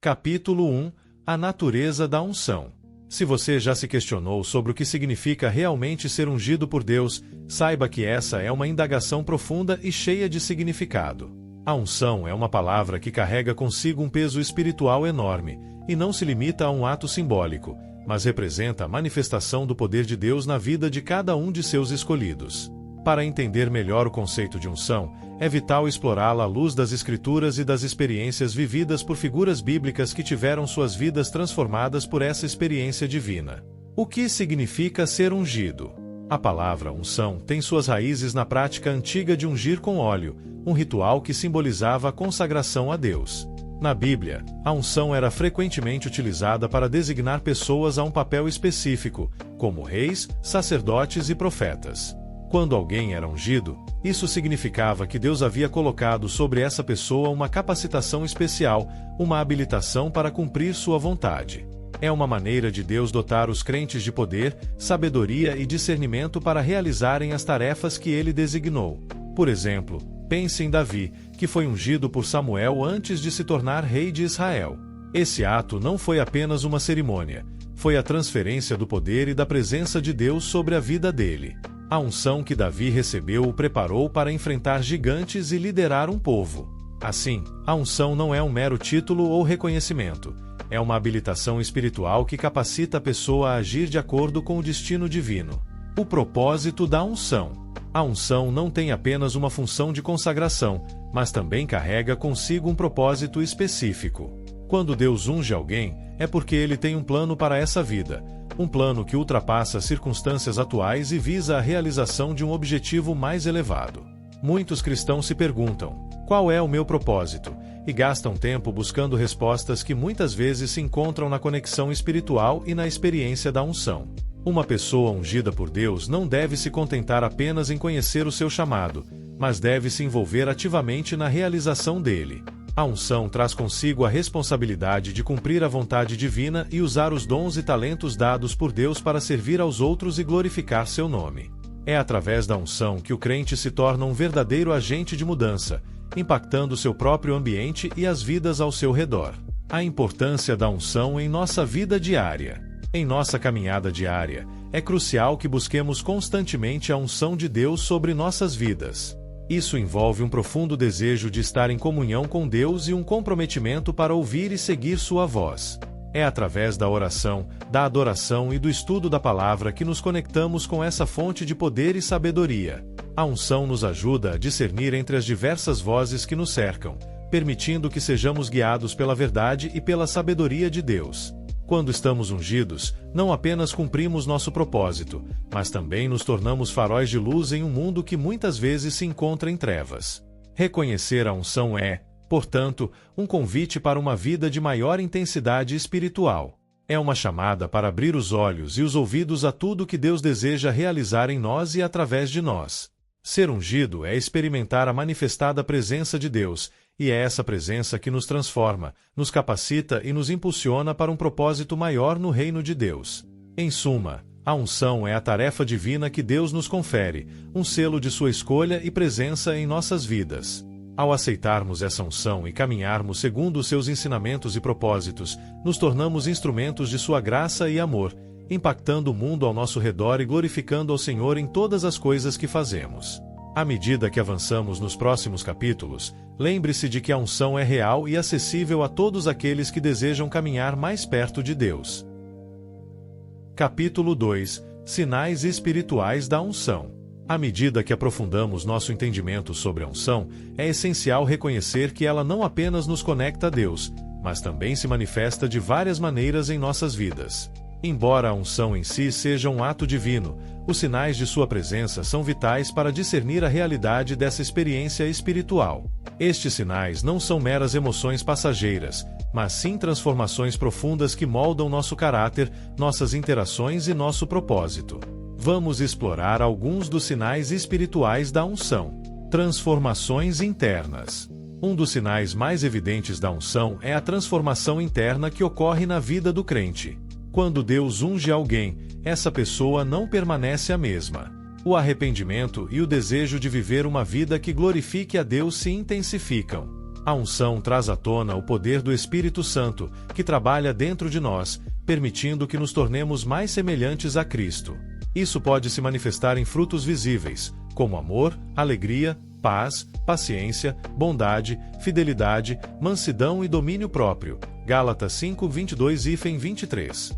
Capítulo 1 – A natureza da unção. Se você já se questionou sobre o que significa realmente ser ungido por Deus, saiba que essa é uma indagação profunda e cheia de significado. A unção é uma palavra que carrega consigo um peso espiritual enorme, e não se limita a um ato simbólico, mas representa a manifestação do poder de Deus na vida de cada um de seus escolhidos. Para entender melhor o conceito de unção, é vital explorá-la à luz das Escrituras e das experiências vividas por figuras bíblicas que tiveram suas vidas transformadas por essa experiência divina. O que significa ser ungido? A palavra unção tem suas raízes na prática antiga de ungir com óleo, um ritual que simbolizava a consagração a Deus. Na Bíblia, a unção era frequentemente utilizada para designar pessoas a um papel específico, como reis, sacerdotes e profetas. Quando alguém era ungido, isso significava que Deus havia colocado sobre essa pessoa uma capacitação especial, uma habilitação para cumprir sua vontade. É uma maneira de Deus dotar os crentes de poder, sabedoria e discernimento para realizarem as tarefas que ele designou. Por exemplo, pense em Davi, que foi ungido por Samuel antes de se tornar rei de Israel. Esse ato não foi apenas uma cerimônia, foi a transferência do poder e da presença de Deus sobre a vida dele. A unção que Davi recebeu o preparou para enfrentar gigantes e liderar um povo. Assim, a unção não é um mero título ou reconhecimento, é uma habilitação espiritual que capacita a pessoa a agir de acordo com o destino divino. O propósito da unção. A unção não tem apenas uma função de consagração, mas também carrega consigo um propósito específico. Quando Deus unge alguém, é porque ele tem um plano para essa vida, um plano que ultrapassa as circunstâncias atuais e visa a realização de um objetivo mais elevado. Muitos cristãos se perguntam: qual é o meu propósito? E gastam tempo buscando respostas que muitas vezes se encontram na conexão espiritual e na experiência da unção. Uma pessoa ungida por Deus não deve se contentar apenas em conhecer o seu chamado, mas deve se envolver ativamente na realização dele. A unção traz consigo a responsabilidade de cumprir a vontade divina e usar os dons e talentos dados por Deus para servir aos outros e glorificar seu nome. É através da unção que o crente se torna um verdadeiro agente de mudança, impactando seu próprio ambiente e as vidas ao seu redor. A importância da unção em nossa vida diária. Em nossa caminhada diária, é crucial que busquemos constantemente a unção de Deus sobre nossas vidas. Isso envolve um profundo desejo de estar em comunhão com Deus e um comprometimento para ouvir e seguir sua voz. É através da oração, da adoração e do estudo da palavra que nos conectamos com essa fonte de poder e sabedoria. A unção nos ajuda a discernir entre as diversas vozes que nos cercam, permitindo que sejamos guiados pela verdade e pela sabedoria de Deus. Quando estamos ungidos, não apenas cumprimos nosso propósito, mas também nos tornamos faróis de luz em um mundo que muitas vezes se encontra em trevas. Reconhecer a unção é, portanto, um convite para uma vida de maior intensidade espiritual. É uma chamada para abrir os olhos e os ouvidos a tudo que Deus deseja realizar em nós e através de nós. Ser ungido é experimentar a manifestada presença de Deus, e é essa presença que nos transforma, nos capacita e nos impulsiona para um propósito maior no reino de Deus. Em suma, a unção é a tarefa divina que Deus nos confere, um selo de sua escolha e presença em nossas vidas. Ao aceitarmos essa unção e caminharmos segundo os seus ensinamentos e propósitos, nos tornamos instrumentos de sua graça e amor, impactando o mundo ao nosso redor e glorificando ao Senhor em todas as coisas que fazemos. À medida que avançamos nos próximos capítulos, lembre-se de que a unção é real e acessível a todos aqueles que desejam caminhar mais perto de Deus. Capítulo 2 – Sinais espirituais da unção. À medida que aprofundamos nosso entendimento sobre a unção, é essencial reconhecer que ela não apenas nos conecta a Deus, mas também se manifesta de várias maneiras em nossas vidas. Embora a unção em si seja um ato divino, os sinais de sua presença são vitais para discernir a realidade dessa experiência espiritual. Estes sinais não são meras emoções passageiras, mas sim transformações profundas que moldam nosso caráter, nossas interações e nosso propósito. Vamos explorar alguns dos sinais espirituais da unção. Transformações internas. Um dos sinais mais evidentes da unção é a transformação interna que ocorre na vida do crente. Quando Deus unge alguém, essa pessoa não permanece a mesma. O arrependimento e o desejo de viver uma vida que glorifique a Deus se intensificam. A unção traz à tona o poder do Espírito Santo, que trabalha dentro de nós, permitindo que nos tornemos mais semelhantes a Cristo. Isso pode se manifestar em frutos visíveis, como amor, alegria, paz, paciência, bondade, fidelidade, mansidão e domínio próprio. Gálatas 5:22-23.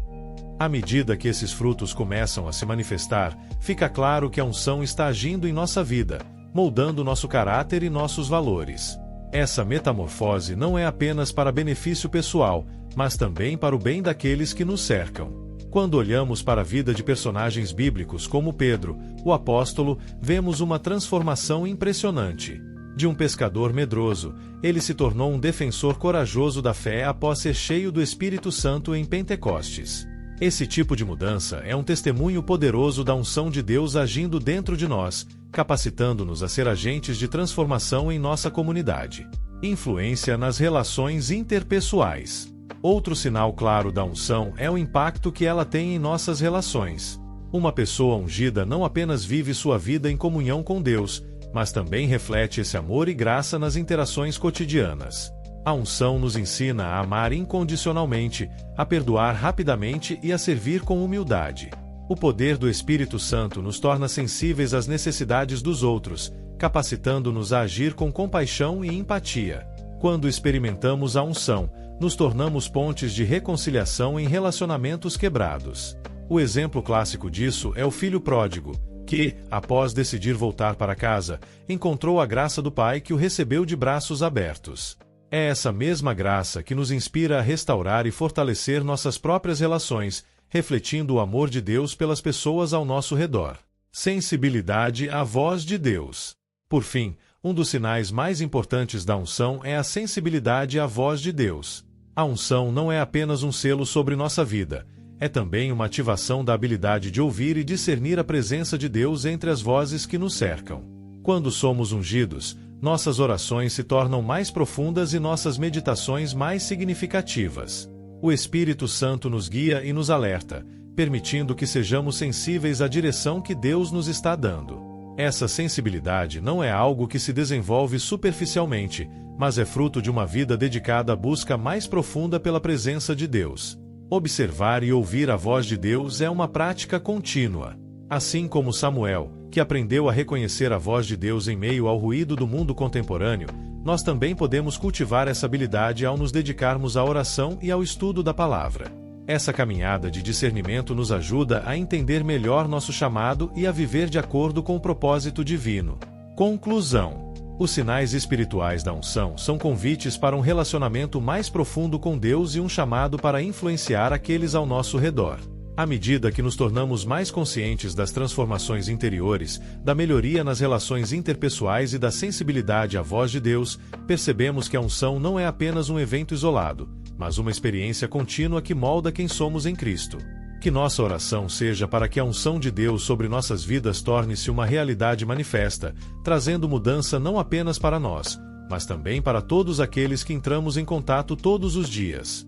À medida que esses frutos começam a se manifestar, fica claro que a unção está agindo em nossa vida, moldando nosso caráter e nossos valores. Essa metamorfose não é apenas para benefício pessoal, mas também para o bem daqueles que nos cercam. Quando olhamos para a vida de personagens bíblicos como Pedro, o apóstolo, vemos uma transformação impressionante. De um pescador medroso, ele se tornou um defensor corajoso da fé após ser cheio do Espírito Santo em Pentecostes. Esse tipo de mudança é um testemunho poderoso da unção de Deus agindo dentro de nós, capacitando-nos a ser agentes de transformação em nossa comunidade. Influência nas relações interpessoais. Outro sinal claro da unção é o impacto que ela tem em nossas relações. Uma pessoa ungida não apenas vive sua vida em comunhão com Deus, mas também reflete esse amor e graça nas interações cotidianas. A unção nos ensina a amar incondicionalmente, a perdoar rapidamente e a servir com humildade. O poder do Espírito Santo nos torna sensíveis às necessidades dos outros, capacitando-nos a agir com compaixão e empatia. Quando experimentamos a unção, nos tornamos pontes de reconciliação em relacionamentos quebrados. O exemplo clássico disso é o filho pródigo, que, após decidir voltar para casa, encontrou a graça do pai que o recebeu de braços abertos. É essa mesma graça que nos inspira a restaurar e fortalecer nossas próprias relações, refletindo o amor de Deus pelas pessoas ao nosso redor. Sensibilidade à voz de Deus. Por fim, um dos sinais mais importantes da unção é a sensibilidade à voz de Deus. A unção não é apenas um selo sobre nossa vida, é também uma ativação da habilidade de ouvir e discernir a presença de Deus entre as vozes que nos cercam. Quando somos ungidos, nossas orações se tornam mais profundas e nossas meditações mais significativas. O Espírito Santo nos guia e nos alerta, permitindo que sejamos sensíveis à direção que Deus nos está dando. Essa sensibilidade não é algo que se desenvolve superficialmente, mas é fruto de uma vida dedicada à busca mais profunda pela presença de Deus. Observar e ouvir a voz de Deus é uma prática contínua. Assim como Samuel, que aprendeu a reconhecer a voz de Deus em meio ao ruído do mundo contemporâneo, nós também podemos cultivar essa habilidade ao nos dedicarmos à oração e ao estudo da palavra. Essa caminhada de discernimento nos ajuda a entender melhor nosso chamado e a viver de acordo com o propósito divino. Conclusão: os sinais espirituais da unção são convites para um relacionamento mais profundo com Deus e um chamado para influenciar aqueles ao nosso redor. À medida que nos tornamos mais conscientes das transformações interiores, da melhoria nas relações interpessoais e da sensibilidade à voz de Deus, percebemos que a unção não é apenas um evento isolado, mas uma experiência contínua que molda quem somos em Cristo. Que nossa oração seja para que a unção de Deus sobre nossas vidas torne-se uma realidade manifesta, trazendo mudança não apenas para nós, mas também para todos aqueles que entramos em contato todos os dias.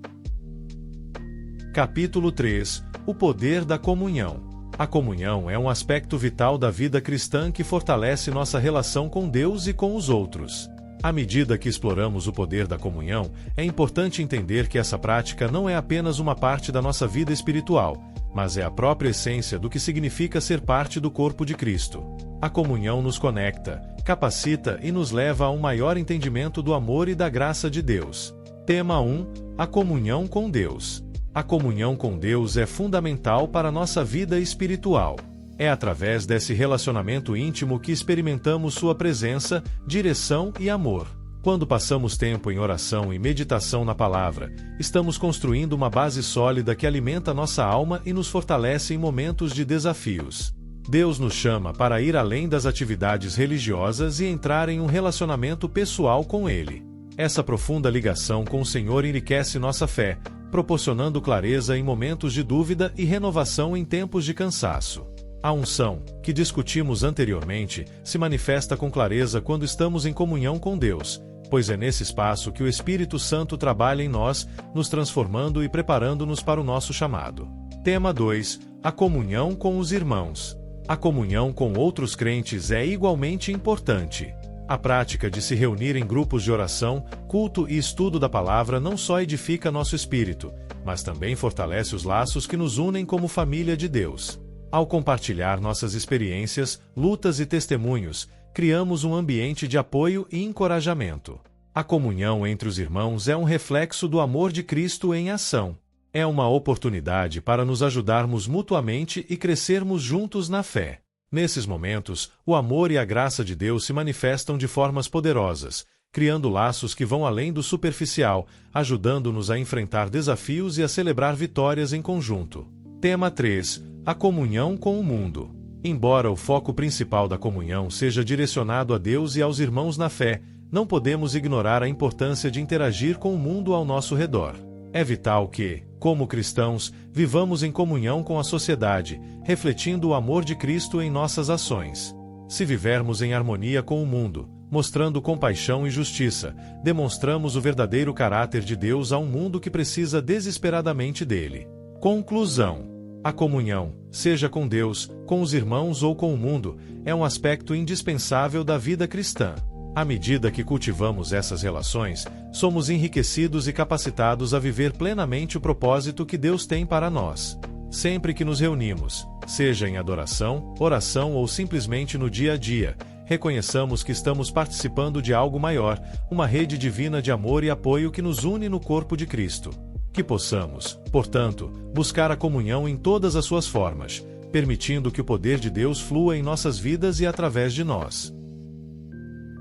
Capítulo 3 – O poder da comunhão. A comunhão é um aspecto vital da vida cristã que fortalece nossa relação com Deus e com os outros. À medida que exploramos o poder da comunhão, é importante entender que essa prática não é apenas uma parte da nossa vida espiritual, mas é a própria essência do que significa ser parte do corpo de Cristo. A comunhão nos conecta, capacita e nos leva a um maior entendimento do amor e da graça de Deus. Tema 1 – A comunhão com Deus. A comunhão com Deus é fundamental para a nossa vida espiritual. É através desse relacionamento íntimo que experimentamos sua presença, direção e amor. Quando passamos tempo em oração e meditação na palavra, estamos construindo uma base sólida que alimenta nossa alma e nos fortalece em momentos de desafios. Deus nos chama para ir além das atividades religiosas e entrar em um relacionamento pessoal com Ele. Essa profunda ligação com o Senhor enriquece nossa fé, proporcionando clareza em momentos de dúvida e renovação em tempos de cansaço. A unção, que discutimos anteriormente, se manifesta com clareza quando estamos em comunhão com Deus, pois é nesse espaço que o Espírito Santo trabalha em nós, nos transformando e preparando-nos para o nosso chamado. Tema 2 – A comunhão com os irmãos. A comunhão com outros crentes é igualmente importante. A prática de se reunir em grupos de oração, culto e estudo da palavra não só edifica nosso espírito, mas também fortalece os laços que nos unem como família de Deus. Ao compartilhar nossas experiências, lutas e testemunhos, criamos um ambiente de apoio e encorajamento. A comunhão entre os irmãos é um reflexo do amor de Cristo em ação. É uma oportunidade para nos ajudarmos mutuamente e crescermos juntos na fé. Nesses momentos, o amor e a graça de Deus se manifestam de formas poderosas, criando laços que vão além do superficial, ajudando-nos a enfrentar desafios e a celebrar vitórias em conjunto. Tema 3. A comunhão com o mundo. Embora o foco principal da comunhão seja direcionado a Deus e aos irmãos na fé, não podemos ignorar a importância de interagir com o mundo ao nosso redor. É vital que, como cristãos, vivamos em comunhão com a sociedade, refletindo o amor de Cristo em nossas ações. Se vivermos em harmonia com o mundo, mostrando compaixão e justiça, demonstramos o verdadeiro caráter de Deus a um mundo que precisa desesperadamente dele. Conclusão: a comunhão, seja com Deus, com os irmãos ou com o mundo, é um aspecto indispensável da vida cristã. À medida que cultivamos essas relações, somos enriquecidos e capacitados a viver plenamente o propósito que Deus tem para nós. Sempre que nos reunimos, seja em adoração, oração ou simplesmente no dia a dia, reconheçamos que estamos participando de algo maior, uma rede divina de amor e apoio que nos une no corpo de Cristo. Que possamos, portanto, buscar a comunhão em todas as suas formas, permitindo que o poder de Deus flua em nossas vidas e através de nós.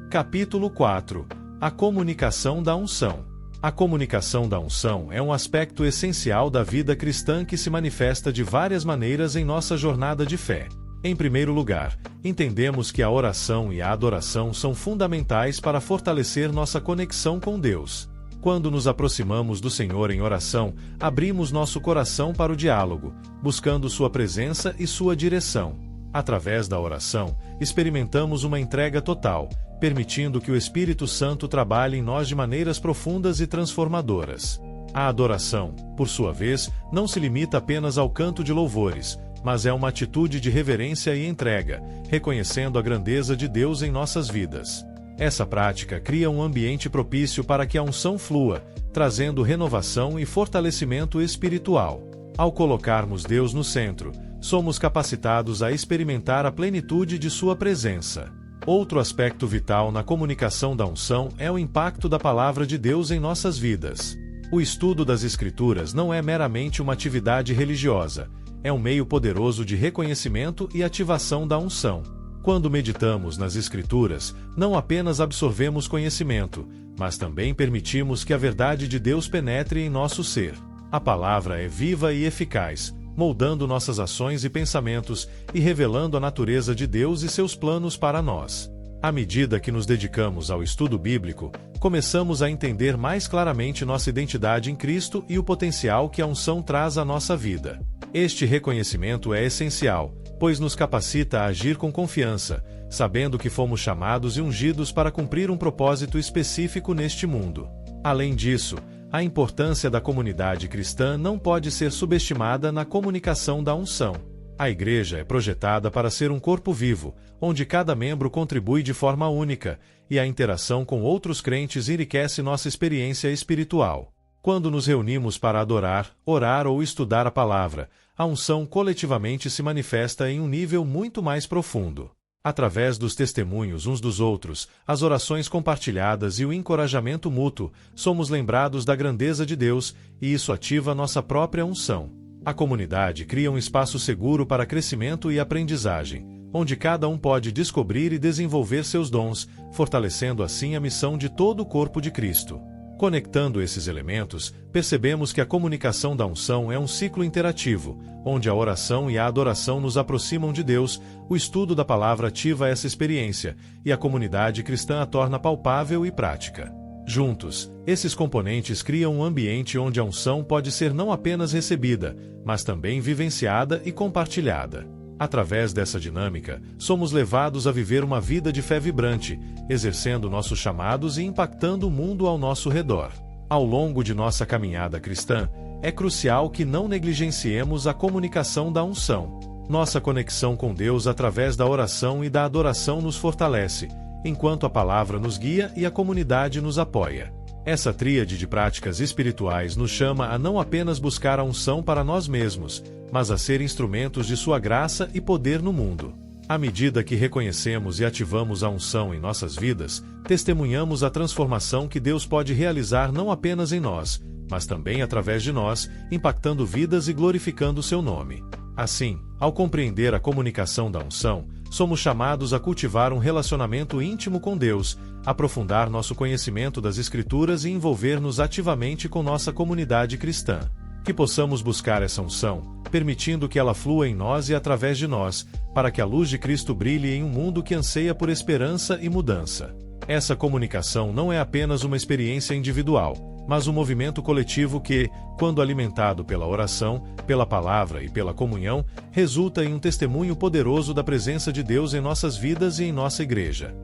Capítulo 4. A comunicação da unção. A comunicação da unção é um aspecto essencial da vida cristã que se manifesta de várias maneiras em nossa jornada de fé. Em primeiro lugar, entendemos que a oração e a adoração são fundamentais para fortalecer nossa conexão com Deus. Quando nos aproximamos do Senhor em oração, abrimos nosso coração para o diálogo, buscando sua presença e sua direção. Através da oração, experimentamos uma entrega total, permitindo que o Espírito Santo trabalhe em nós de maneiras profundas e transformadoras. A adoração, por sua vez, não se limita apenas ao canto de louvores, mas é uma atitude de reverência e entrega, reconhecendo a grandeza de Deus em nossas vidas. Essa prática cria um ambiente propício para que a unção flua, trazendo renovação e fortalecimento espiritual. Ao colocarmos Deus no centro, somos capacitados a experimentar a plenitude de sua presença. Outro aspecto vital na comunicação da unção é o impacto da palavra de Deus em nossas vidas. O estudo das Escrituras não é meramente uma atividade religiosa, é um meio poderoso de reconhecimento e ativação da unção. Quando meditamos nas Escrituras, não apenas absorvemos conhecimento, mas também permitimos que a verdade de Deus penetre em nosso ser. A palavra é viva e eficaz, moldando nossas ações e pensamentos e revelando a natureza de Deus e seus planos para nós. À medida que nos dedicamos ao estudo bíblico, começamos a entender mais claramente nossa identidade em Cristo e o potencial que a unção traz à nossa vida. Este reconhecimento é essencial, pois nos capacita a agir com confiança, sabendo que fomos chamados e ungidos para cumprir um propósito específico neste mundo. Além disso, a importância da comunidade cristã não pode ser subestimada na comunicação da unção. A igreja é projetada para ser um corpo vivo, onde cada membro contribui de forma única, e a interação com outros crentes enriquece nossa experiência espiritual. Quando nos reunimos para adorar, orar ou estudar a palavra, a unção coletivamente se manifesta em um nível muito mais profundo. Através dos testemunhos uns dos outros, as orações compartilhadas e o encorajamento mútuo, somos lembrados da grandeza de Deus, e isso ativa nossa própria unção. A comunidade cria um espaço seguro para crescimento e aprendizagem, onde cada um pode descobrir e desenvolver seus dons, fortalecendo assim a missão de todo o corpo de Cristo. Conectando esses elementos, percebemos que a comunicação da unção é um ciclo interativo, onde a oração e a adoração nos aproximam de Deus, o estudo da palavra ativa essa experiência, e a comunidade cristã a torna palpável e prática. Juntos, esses componentes criam um ambiente onde a unção pode ser não apenas recebida, mas também vivenciada e compartilhada. Através dessa dinâmica, somos levados a viver uma vida de fé vibrante, exercendo nossos chamados e impactando o mundo ao nosso redor. Ao longo de nossa caminhada cristã, é crucial que não negligenciemos a comunicação da unção. Nossa conexão com Deus através da oração e da adoração nos fortalece, enquanto a palavra nos guia e a comunidade nos apoia. Essa tríade de práticas espirituais nos chama a não apenas buscar a unção para nós mesmos, mas a ser instrumentos de sua graça e poder no mundo. À medida que reconhecemos e ativamos a unção em nossas vidas, testemunhamos a transformação que Deus pode realizar não apenas em nós, mas também através de nós, impactando vidas e glorificando seu nome. Assim, ao compreender a comunicação da unção, somos chamados a cultivar um relacionamento íntimo com Deus, aprofundar nosso conhecimento das Escrituras e envolver-nos ativamente com nossa comunidade cristã. Que possamos buscar essa unção, permitindo que ela flua em nós e através de nós, para que a luz de Cristo brilhe em um mundo que anseia por esperança e mudança. Essa comunicação não é apenas uma experiência individual, mas um movimento coletivo que, quando alimentado pela oração, pela palavra e pela comunhão, resulta em um testemunho poderoso da presença de Deus em nossas vidas e em nossa igreja.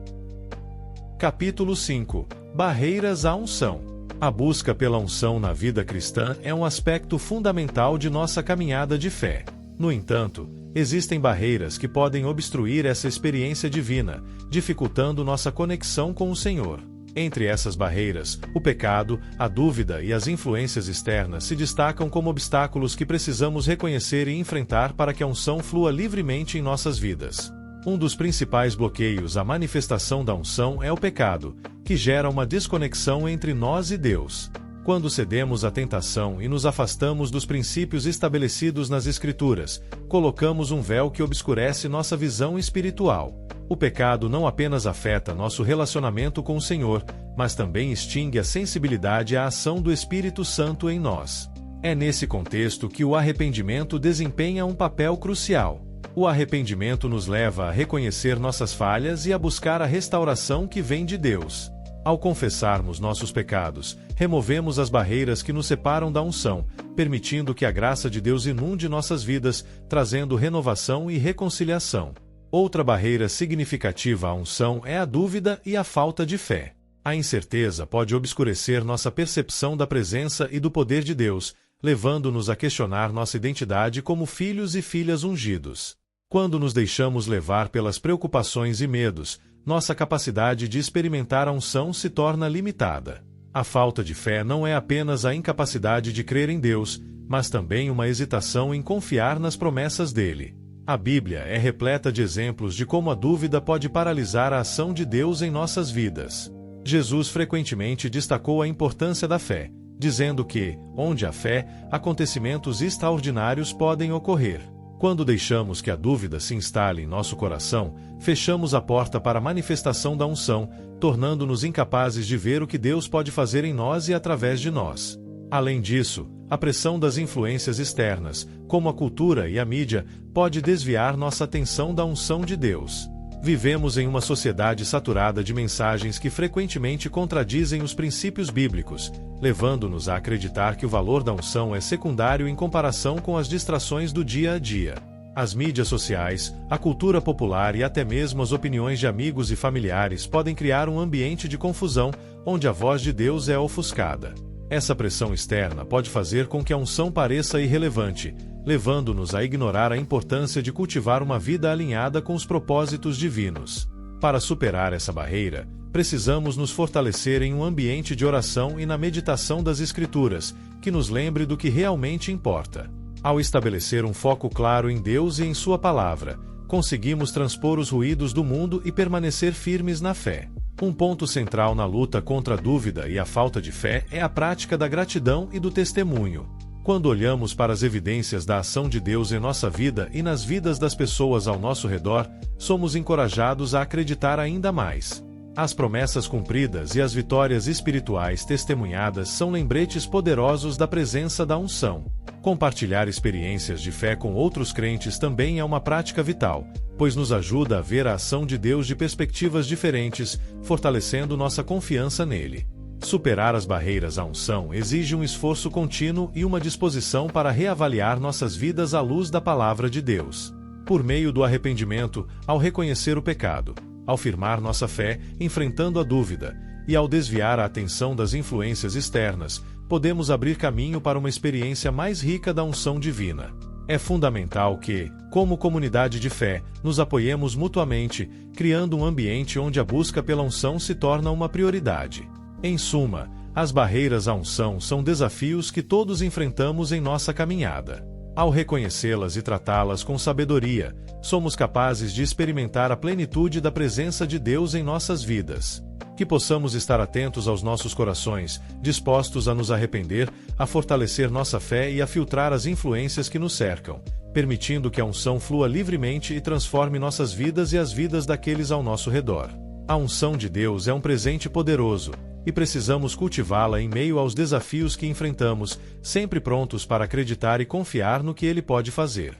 Capítulo 5. Barreiras à unção. A busca pela unção na vida cristã é um aspecto fundamental de nossa caminhada de fé. No entanto, existem barreiras que podem obstruir essa experiência divina, dificultando nossa conexão com o Senhor. Entre essas barreiras, o pecado, a dúvida e as influências externas se destacam como obstáculos que precisamos reconhecer e enfrentar para que a unção flua livremente em nossas vidas. Um dos principais bloqueios à manifestação da unção é o pecado, que gera uma desconexão entre nós e Deus. Quando cedemos à tentação e nos afastamos dos princípios estabelecidos nas Escrituras, colocamos um véu que obscurece nossa visão espiritual. O pecado não apenas afeta nosso relacionamento com o Senhor, mas também extingue a sensibilidade à ação do Espírito Santo em nós. É nesse contexto que o arrependimento desempenha um papel crucial. O arrependimento nos leva a reconhecer nossas falhas e a buscar a restauração que vem de Deus. Ao confessarmos nossos pecados, removemos as barreiras que nos separam da unção, permitindo que a graça de Deus inunde nossas vidas, trazendo renovação e reconciliação. Outra barreira significativa à unção é a dúvida e a falta de fé. A incerteza pode obscurecer nossa percepção da presença e do poder de Deus, levando-nos a questionar nossa identidade como filhos e filhas ungidos. Quando nos deixamos levar pelas preocupações e medos, nossa capacidade de experimentar a unção se torna limitada. A falta de fé não é apenas a incapacidade de crer em Deus, mas também uma hesitação em confiar nas promessas dele. A Bíblia é repleta de exemplos de como a dúvida pode paralisar a ação de Deus em nossas vidas. Jesus frequentemente destacou a importância da fé, dizendo que, onde há fé, acontecimentos extraordinários podem ocorrer. Quando deixamos que a dúvida se instale em nosso coração, fechamos a porta para a manifestação da unção, tornando-nos incapazes de ver o que Deus pode fazer em nós e através de nós. Além disso, a pressão das influências externas, como a cultura e a mídia, pode desviar nossa atenção da unção de Deus. Vivemos em uma sociedade saturada de mensagens que frequentemente contradizem os princípios bíblicos, levando-nos a acreditar que o valor da unção é secundário em comparação com as distrações do dia a dia. As mídias sociais, a cultura popular e até mesmo as opiniões de amigos e familiares podem criar um ambiente de confusão, onde a voz de Deus é ofuscada. Essa pressão externa pode fazer com que a unção pareça irrelevante, levando-nos a ignorar a importância de cultivar uma vida alinhada com os propósitos divinos. Para superar essa barreira, precisamos nos fortalecer em um ambiente de oração e na meditação das Escrituras, que nos lembre do que realmente importa. Ao estabelecer um foco claro em Deus e em Sua Palavra, conseguimos transpor os ruídos do mundo e permanecer firmes na fé. Um ponto central na luta contra a dúvida e a falta de fé é a prática da gratidão e do testemunho. Quando olhamos para as evidências da ação de Deus em nossa vida e nas vidas das pessoas ao nosso redor, somos encorajados a acreditar ainda mais. As promessas cumpridas e as vitórias espirituais testemunhadas são lembretes poderosos da presença da unção. Compartilhar experiências de fé com outros crentes também é uma prática vital, pois nos ajuda a ver a ação de Deus de perspectivas diferentes, fortalecendo nossa confiança nele. Superar as barreiras à unção exige um esforço contínuo e uma disposição para reavaliar nossas vidas à luz da Palavra de Deus. Por meio do arrependimento, ao reconhecer o pecado, ao firmar nossa fé, enfrentando a dúvida, e ao desviar a atenção das influências externas, podemos abrir caminho para uma experiência mais rica da unção divina. É fundamental que, como comunidade de fé, nos apoiemos mutuamente, criando um ambiente onde a busca pela unção se torna uma prioridade. Em suma, as barreiras à unção são desafios que todos enfrentamos em nossa caminhada. Ao reconhecê-las e tratá-las com sabedoria, somos capazes de experimentar a plenitude da presença de Deus em nossas vidas. Que possamos estar atentos aos nossos corações, dispostos a nos arrepender, a fortalecer nossa fé e a filtrar as influências que nos cercam, permitindo que a unção flua livremente e transforme nossas vidas e as vidas daqueles ao nosso redor. A unção de Deus é um presente poderoso, e precisamos cultivá-la em meio aos desafios que enfrentamos, sempre prontos para acreditar e confiar no que Ele pode fazer.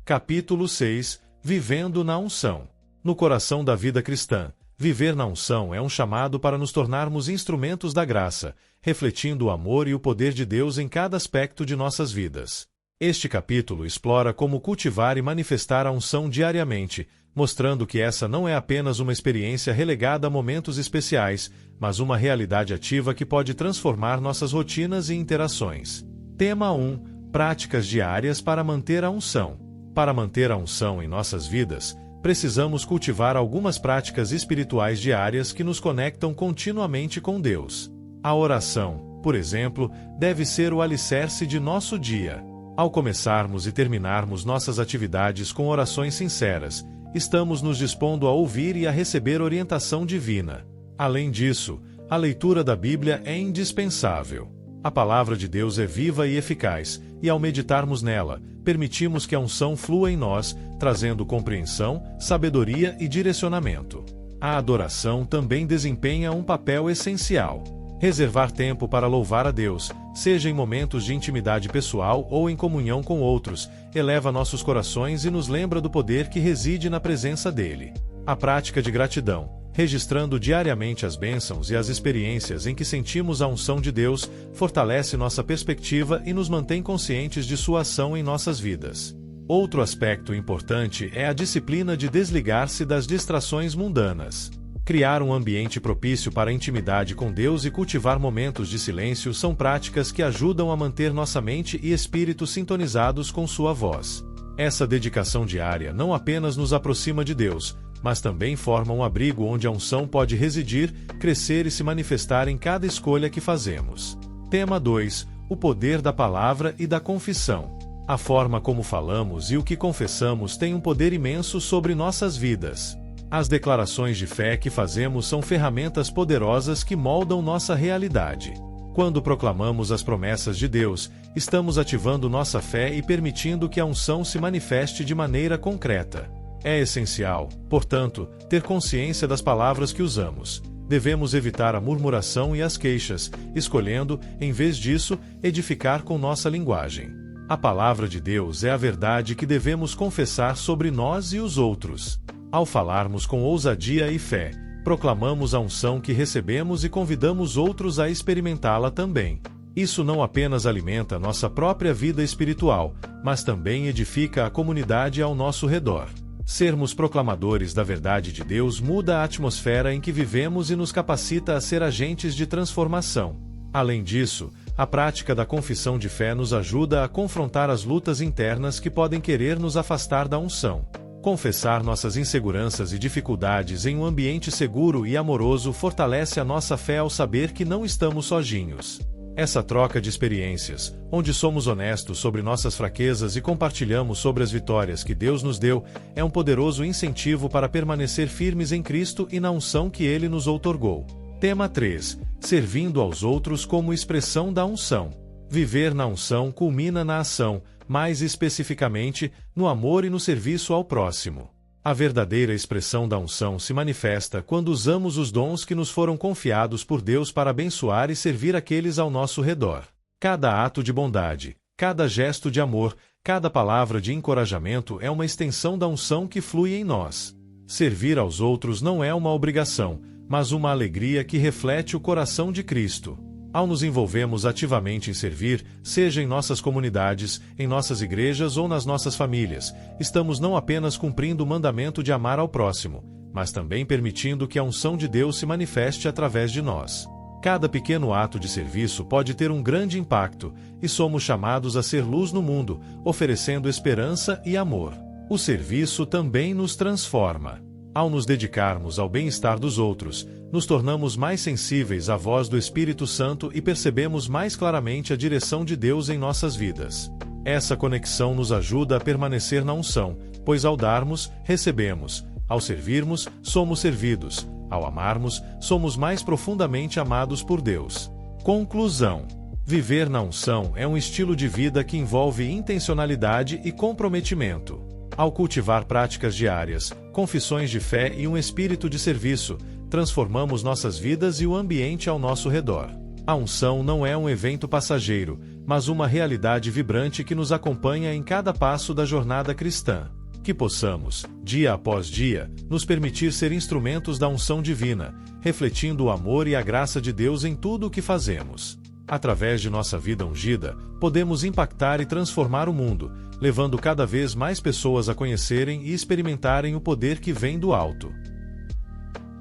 Capítulo 6 – Vivendo na unção. No coração da vida cristã, viver na unção é um chamado para nos tornarmos instrumentos da graça, refletindo o amor e o poder de Deus em cada aspecto de nossas vidas. Este capítulo explora como cultivar e manifestar a unção diariamente, mostrando que essa não é apenas uma experiência relegada a momentos especiais, mas uma realidade ativa que pode transformar nossas rotinas e interações. Tema 1 – Práticas diárias para manter a unção. Para manter a unção em nossas vidas, precisamos cultivar algumas práticas espirituais diárias que nos conectam continuamente com Deus. A oração, por exemplo, deve ser o alicerce de nosso dia. Ao começarmos e terminarmos nossas atividades com orações sinceras, estamos nos dispondo a ouvir e a receber orientação divina. Além disso, a leitura da Bíblia é indispensável. A palavra de Deus é viva e eficaz, e ao meditarmos nela, permitimos que a unção flua em nós, trazendo compreensão, sabedoria e direcionamento. A adoração também desempenha um papel essencial. Reservar tempo para louvar a Deus, seja em momentos de intimidade pessoal ou em comunhão com outros, eleva nossos corações e nos lembra do poder que reside na presença dele. A prática de gratidão, registrando diariamente as bênçãos e as experiências em que sentimos a unção de Deus, fortalece nossa perspectiva e nos mantém conscientes de sua ação em nossas vidas. Outro aspecto importante é a disciplina de desligar-se das distrações mundanas. Criar um ambiente propício para a intimidade com Deus e cultivar momentos de silêncio são práticas que ajudam a manter nossa mente e espírito sintonizados com sua voz. Essa dedicação diária não apenas nos aproxima de Deus, mas também forma um abrigo onde a unção pode residir, crescer e se manifestar em cada escolha que fazemos. Tema 2 – O poder da palavra e da confissão. A forma como falamos e o que confessamos tem um poder imenso sobre nossas vidas. As declarações de fé que fazemos são ferramentas poderosas que moldam nossa realidade. Quando proclamamos as promessas de Deus, estamos ativando nossa fé e permitindo que a unção se manifeste de maneira concreta. É essencial, portanto, ter consciência das palavras que usamos. Devemos evitar a murmuração e as queixas, escolhendo, em vez disso, edificar com nossa linguagem. A palavra de Deus é a verdade que devemos confessar sobre nós e os outros. Ao falarmos com ousadia e fé, proclamamos a unção que recebemos e convidamos outros a experimentá-la também. Isso não apenas alimenta nossa própria vida espiritual, mas também edifica a comunidade ao nosso redor. Sermos proclamadores da verdade de Deus muda a atmosfera em que vivemos e nos capacita a ser agentes de transformação. Além disso, a prática da confissão de fé nos ajuda a confrontar as lutas internas que podem querer nos afastar da unção. Confessar nossas inseguranças e dificuldades em um ambiente seguro e amoroso fortalece a nossa fé ao saber que não estamos sozinhos. Essa troca de experiências, onde somos honestos sobre nossas fraquezas e compartilhamos sobre as vitórias que Deus nos deu, é um poderoso incentivo para permanecer firmes em Cristo e na unção que Ele nos outorgou. Tema 3 – Servindo aos outros como expressão da unção. Viver na unção culmina na ação, mais especificamente, no amor e no serviço ao próximo. A verdadeira expressão da unção se manifesta quando usamos os dons que nos foram confiados por Deus para abençoar e servir aqueles ao nosso redor. Cada ato de bondade, cada gesto de amor, cada palavra de encorajamento é uma extensão da unção que flui em nós. Servir aos outros não é uma obrigação, mas uma alegria que reflete o coração de Cristo. Ao nos envolvermos ativamente em servir, seja em nossas comunidades, em nossas igrejas ou nas nossas famílias, estamos não apenas cumprindo o mandamento de amar ao próximo, mas também permitindo que a unção de Deus se manifeste através de nós. Cada pequeno ato de serviço pode ter um grande impacto, e somos chamados a ser luz no mundo, oferecendo esperança e amor. O serviço também nos transforma. Ao nos dedicarmos ao bem-estar dos outros, nos tornamos mais sensíveis à voz do Espírito Santo e percebemos mais claramente a direção de Deus em nossas vidas. Essa conexão nos ajuda a permanecer na unção, pois ao darmos, recebemos; ao servirmos, somos servidos; ao amarmos, somos mais profundamente amados por Deus. Conclusão: viver na unção é um estilo de vida que envolve intencionalidade e comprometimento. Ao cultivar práticas diárias, confissões de fé e um espírito de serviço, transformamos nossas vidas e o ambiente ao nosso redor. A unção não é um evento passageiro, mas uma realidade vibrante que nos acompanha em cada passo da jornada cristã. Que possamos, dia após dia, nos permitir ser instrumentos da unção divina, refletindo o amor e a graça de Deus em tudo o que fazemos. Através de nossa vida ungida, podemos impactar e transformar o mundo, levando cada vez mais pessoas a conhecerem e experimentarem o poder que vem do alto.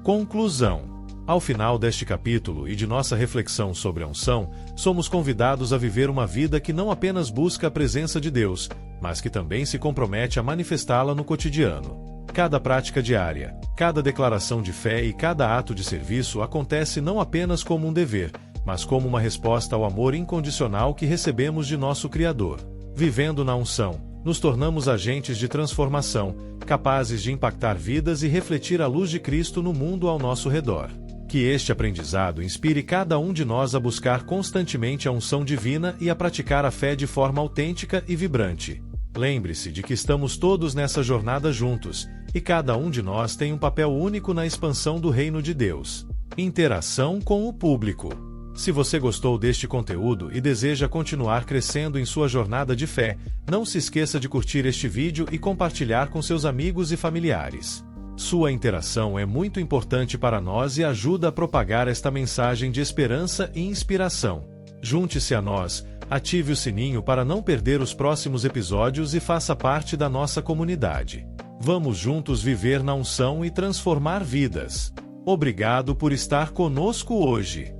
Conclusão: ao final deste capítulo e de nossa reflexão sobre a unção, somos convidados a viver uma vida que não apenas busca a presença de Deus, mas que também se compromete a manifestá-la no cotidiano. Cada prática diária, cada declaração de fé e cada ato de serviço acontece não apenas como um dever, mas como uma resposta ao amor incondicional que recebemos de nosso Criador. Vivendo na unção, nos tornamos agentes de transformação, capazes de impactar vidas e refletir a luz de Cristo no mundo ao nosso redor. Que este aprendizado inspire cada um de nós a buscar constantemente a unção divina e a praticar a fé de forma autêntica e vibrante. Lembre-se de que estamos todos nessa jornada juntos, e cada um de nós tem um papel único na expansão do reino de Deus. Interação com o público. Se você gostou deste conteúdo e deseja continuar crescendo em sua jornada de fé, não se esqueça de curtir este vídeo e compartilhar com seus amigos e familiares. Sua interação é muito importante para nós e ajuda a propagar esta mensagem de esperança e inspiração. Junte-se a nós, ative o sininho para não perder os próximos episódios e faça parte da nossa comunidade. Vamos juntos viver na unção e transformar vidas. Obrigado por estar conosco hoje.